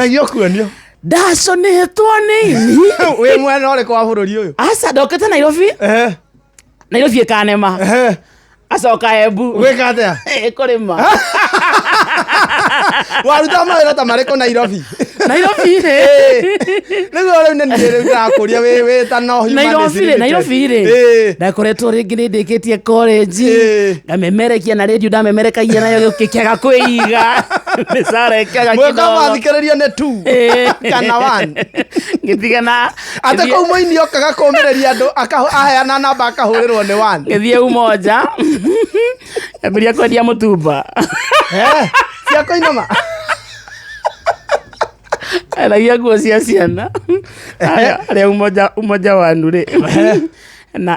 Nagio kuonio. Ndaconetwo nĩ ini. We mwena ũrĩkũ wa bũrũri ũyũ? Aca ndokĩte Nairobi. Nairobi ĩkanema. Acoka Embu. Gwĩka atĩa? Kũrĩma. Waruta mawĩra ta marĩkũ Nairobi? Nairobi rĩ. Nĩguo rĩu nĩ niĩ ndĩrakũria wĩ ta no humanity. Nairobi rĩ. Ndakoretwo rĩngĩ nĩ ndĩkĩtie college. Ngamemerekia na radio ndamemerekagia nayo gĩkĩaga kwĩiga. Nĩcarekaga kidogo. Mweka mathikĩrĩrio nĩ tu. Kana one. Ngĩtigana. Ate kũu mũini okaga kũmĩrĩria andũ aheana namba akahũrĩrwo nĩ one. Ngĩthiĩ Umoja. Ngambĩrĩria kwendia mũtumba. Cia kũinama. Aragia nguo cia ciana. Arĩa Umoja wanu rĩ.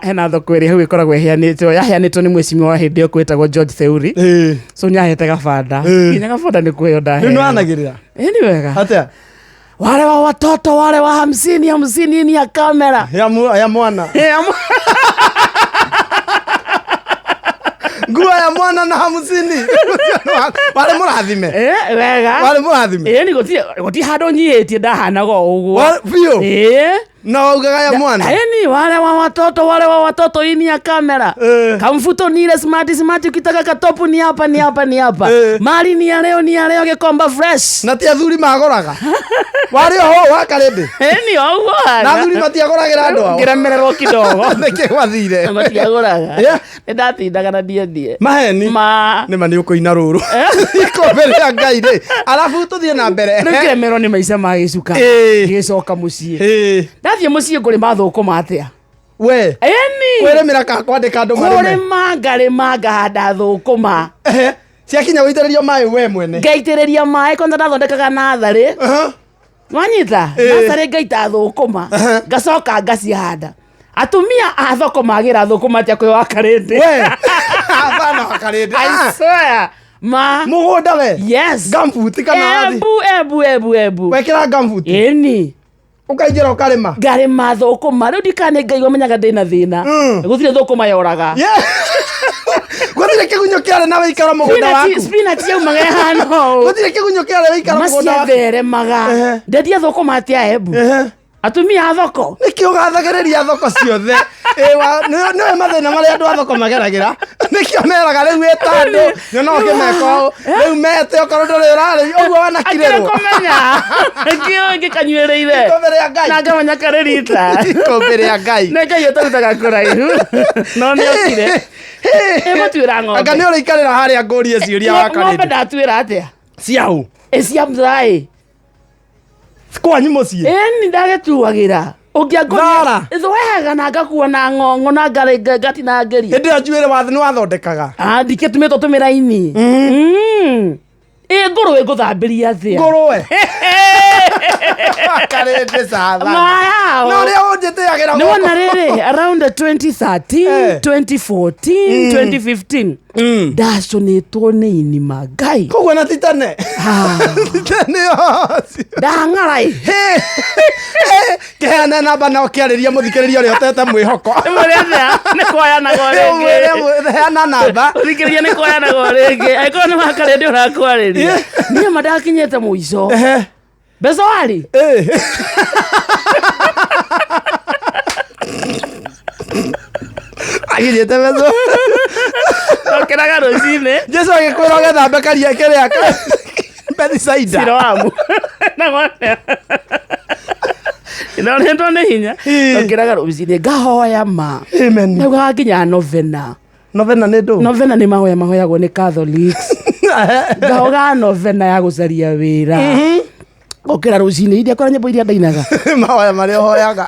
Hena thoko ĩrĩa hau ĩkoragwo yaheanĩtwo nĩ mwĩcimio wa hĩndĩ ĩyo kwĩtagwo George Theuri. So nĩahete gabanda. Nginya gabanda nĩ kũheo ndahe. Nĩ wanagĩrĩra. Nĩ wega. Atĩa? Wale wa watoto wale wa 50 ni ya kamera. Ya mwana. Nguo ya mwana na 50. Wale mũrathime. Wega. Wale mũrathime. Ni goti hado nyihĩtie ndahanaga ũguo. Bio. Na ugaga ya mwana. Ni wale wa watoto ini ya kamera. Kamfuto ni ile smart ukitaka katopu ni hapa. Mali ni ya leo Gikomba fresh. Na ti athuri magoraga. Wale ho wakarende. Ni ũguo. Na athuri matiagoragĩra andũ ao. Ngiremererwo kidogo. Nĩkĩ gwathire. Matiagoraga. Nĩndatindaga na ndiendie. Maheni. Nĩma nĩ ũkũina rũrũ. Ikobere ya Ngai rĩ. Arabu tũthiĩ na mbere. Nĩngiremererwo nĩ maica ma gĩcuka. Gĩcoka mũciĩ. Ndathiĩ mũciĩ ngũrĩma thũkũma atĩa. We. Kwĩrĩmĩra ka kwandĩka andũ marĩme. Ngarĩma ngahanda thũkũma. Ciakinya gũitĩrĩrio maĩ we mwene. Ngaitĩrĩria maĩ kwanza ndathondekaga natharĩ. Wanyita? Natharĩ ngaita thũkũma. Ngacoka ngacihanda. Atumia a thoko magĩra thũkũma atĩa kwĩ wa Karĩndĩ. We. Abana wa Karĩndĩ. I swear. Mũgũnda we. Yes. Gambuti kana wathi. Ebu. Wekĩra gambuti. Ĩni. Ukainjira ukarima. Ngarĩma thũkũma. Rĩu ndikane ngaigua menyaga ndĩna thĩna. Gũtirĩ thũkũma yoraga. Gũtirĩ kĩgunyũ kĩarĩ na wĩikara mũgũnda waku. Spinach yaumaga hano. Gũtirĩ kĩgunyũ kĩarĩ wĩikara mũgũnda waku. Maciatheremaga. Ndendia thũkũma atĩa Embu. Atumia a thoko. Nĩkĩ ũgathagĩrĩria thoko ciothe. Nĩwe mathĩna marĩa andũ a thoko mageragĩra. Nĩkĩo meraga rĩu wĩ ta andũ. Nyona ũkĩmeka ũũ. Rĩu mete okorwo ndũrĩ ũrarĩ ũguo wanakirĩrwo. Akĩmenya. Kĩo ngĩkanyuĩrĩire. Ikũmbĩ rĩa Ngai. Na ngamenya karĩrita. Ikũmbĩ rĩa Ngai. Nĩ Ngai ũtarutaga kũraihu. No nĩokire. Mũtuĩra ng'ombe. Anga nĩ ũrĩikarĩra harĩa ngũrie ciũria wa Karĩndĩ. Ng'ombe ndatuĩra atĩa? Ciaũ. Cia mthai. Kwanyu mũciĩ. Ni ndagĩtuagĩra. Ũngĩangora. Thwega na ngakuo na ng'ong'o na ngatinangĩria. Hĩndĩ ĩyo njuĩrĩ wathi nĩ wathondekaga. Ndikĩtumĩtwo tũmĩra-ini. Ngũrũwe ngũthambĩria atĩa? Ngũrũwe. Karĩndĩ catha. No rĩa ũnjĩtĩagĩra gũkũ. Nĩwona rĩrĩ around 2013, 2014, 2015. Ndaconetwo nĩ ini ma Ngai. Koguo na titane. Titane yoci. Ndang'arai. Kĩheana namba na ũkĩarĩria mũthikĩrĩria ũrĩa ũtete mwĩhoko. Nĩ kũheanaga rĩngĩ. Heana namba. Ũthikĩrĩria nĩ kũheanaga rĩngĩ. Angĩkorwo nĩ wa Karĩndĩ ũrakwarĩria. Niĩ ma ndakinyĩte mũico. Mbeca warĩ? Agĩnyĩte mbeca. Okĩraga rũcinĩ. Jesũ agĩkwĩra ũgethambe karia kĩrĩa Bethisaida. Siloamu. Na ng'one. Nĩonetwo nĩ hinya. Okĩraga rũcinĩ ngahoya ma. Amen. Nauga nginya novena. Novena nĩ ndũ? Novena nĩ mahoya mahoyagwo nĩ Catholics. Ngahoga novena ya gũcaria wĩra. Okĩra rũcinĩ iria kora nyĩmbo iria ndainaga. Mahoya marĩa ũhoyaga.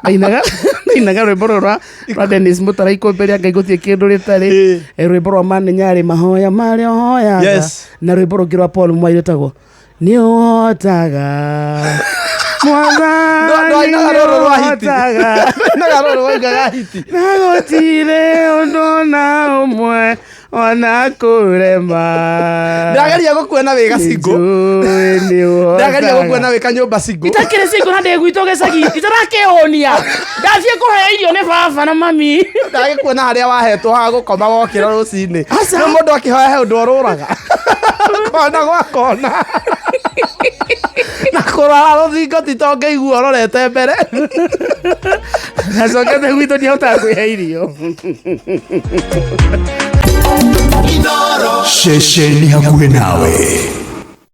Ndainaga rwĩmbo rwa Dennis Mutara ikũmbĩ rĩa Ngai gũtirĩ kĩndũ rĩtarĩ. Rwĩmbo rwa Mani Nyarĩ mahoya marĩa ũhoyaga. Na rwĩmbo rũngĩ rwa Paul Mwai rwĩtagwo nĩ ũhotaga. Mwathani ũhotaga. Na gũtirĩ ũndũ na ũmwe ona kũrema. Ndageria gũkuona wĩ gacingo. Ndageria gũkuona wĩ kanyũmba cingo. Itakĩrĩ cingo na ndĩ gwitũ gĩcagi. Itarakĩhũnia. Ndathiĩ kũhe irio nĩ baba na mami. Ndagĩkuona harĩa wahetwo ha gũkoma wokĩra rũcinĩ. Nĩ mũndũ akĩhoya he ũndũ ũrũraga. Kona gwa kona. na kurara ruthingo titongeigua rorete mbere nacokete gwitå ndiahota kwä he irio Ceceni hakuhĩ nawe.